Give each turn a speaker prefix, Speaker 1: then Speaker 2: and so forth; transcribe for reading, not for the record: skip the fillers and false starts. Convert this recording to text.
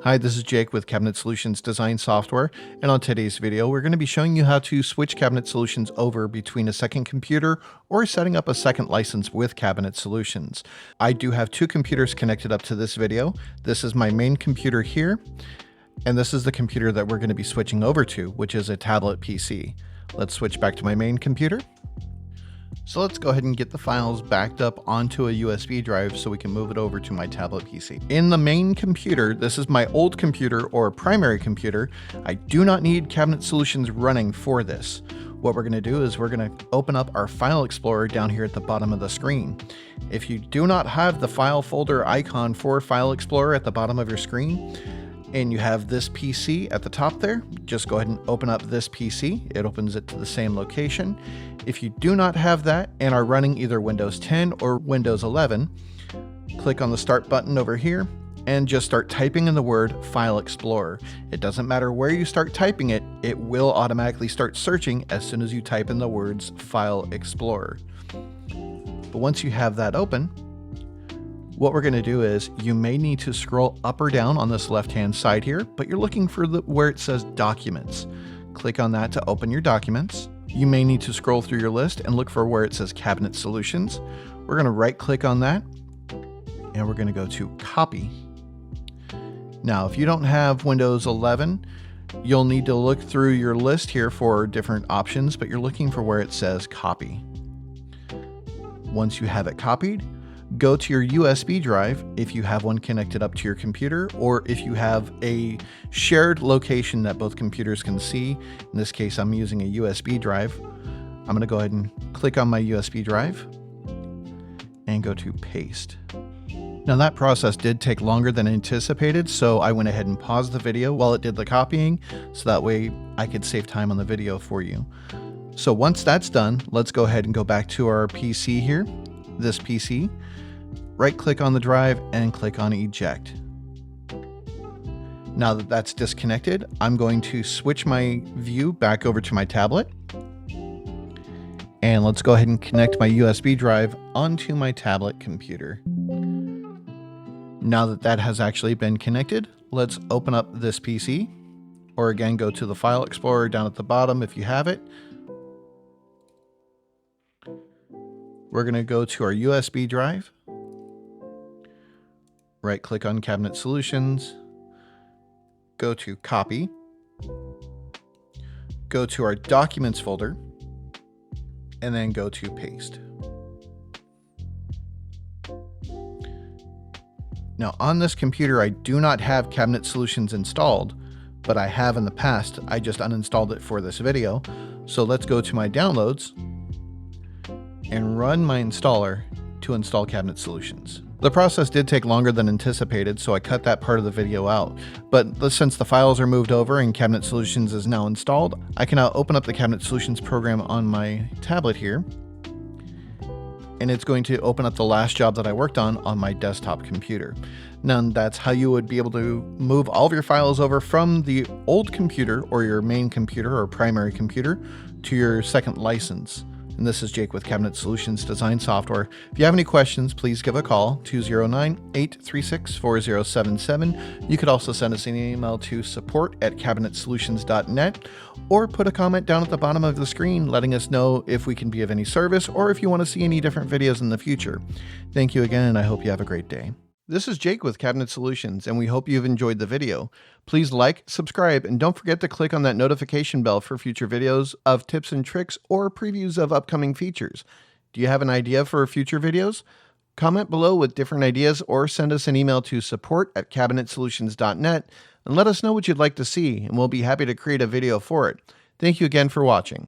Speaker 1: Hi, this is Jake with Cabinet Solutions Design Software, and on today's video, we're going to be showing you how to switch Cabinet Solutions over between a second computer or setting up a second license with Cabinet Solutions. I do have two computers connected up to this video. This is my main computer here, and this is the computer that we're going to be switching over to, which is a tablet PC. Let's switch back to my main computer. So let's go ahead and get the files backed up onto a USB drive so we can move it over to my tablet PC. In the main computer, this is my old computer or primary computer. I do not need Cabinet Solutions running for this. What we're going to do is we're going to open up our File Explorer down here at the bottom of the screen. If you do not have the file folder icon for File Explorer at the bottom of your screen, and you have this PC at the top there, just go ahead and open up this PC. It opens it to the same location. If you do not have that and are running either Windows 10 or Windows 11, click on the Start button over here and just start typing in the word File Explorer. It doesn't matter where you start typing it, it will automatically start searching as soon as you type in the words File Explorer. But once you have that open, what we're going to do is you may need to scroll up or down on this left-hand side here, but you're looking for where it says Documents. Click on that to open your documents. You may need to scroll through your list and look for where it says Cabinet Solutions. We're going to right-click on that, and we're going to go to Copy. Now, if you don't have Windows 11, you'll need to look through your list here for different options, but you're looking for where it says Copy. Once you have it copied, go to your USB drive if you have one connected up to your computer, or if you have a shared location that both computers can see. In this case, I'm using a USB drive. I'm going to go ahead and click on my USB drive and go to Paste. Now that process did take longer than anticipated, so I went ahead and paused the video while it did the copying, so that way I could save time on the video for you. So once that's done, let's go ahead and go back to our PC here, this PC. Right-click on the drive and click on Eject. Now that that's disconnected, I'm going to switch my view back over to my tablet. And let's go ahead and connect my USB drive onto my tablet computer. Now that that has actually been connected, let's open up this PC. Or again, go to the File Explorer down at the bottom if you have it. We're going to go to our USB drive. Right-click on Cabinet Solutions, go to Copy, go to our Documents folder, and then go to Paste. Now on this computer, I do not have Cabinet Solutions installed, but I have in the past. I just uninstalled it for this video. So let's go to my downloads and run my installer to install Cabinet Solutions. The process did take longer than anticipated, so I cut that part of the video out. But since the files are moved over and Cabinet Solutions is now installed, I can now open up the Cabinet Solutions program on my tablet here. And it's going to open up the last job that I worked on my desktop computer. Now that's how you would be able to move all of your files over from the old computer or your main computer or primary computer to your second license. And this is Jake with Cabinet Solutions Design Software. If you have any questions, please give a call, 209-836-4077. You could also send us an email to support@cabinetsolutions.net, or put a comment down at the bottom of the screen letting us know if we can be of any service or if you want to see any different videos in the future. Thank you again, and I hope you have a great day. This is Jake with Cabinet Solutions, and we hope you've enjoyed the video. Please like, subscribe, and don't forget to click on that notification bell for future videos of tips and tricks or previews of upcoming features. Do you have an idea for future videos? Comment below with different ideas or send us an email to support@cabinetsolutions.net and let us know what you'd like to see, and we'll be happy to create a video for it. Thank you again for watching.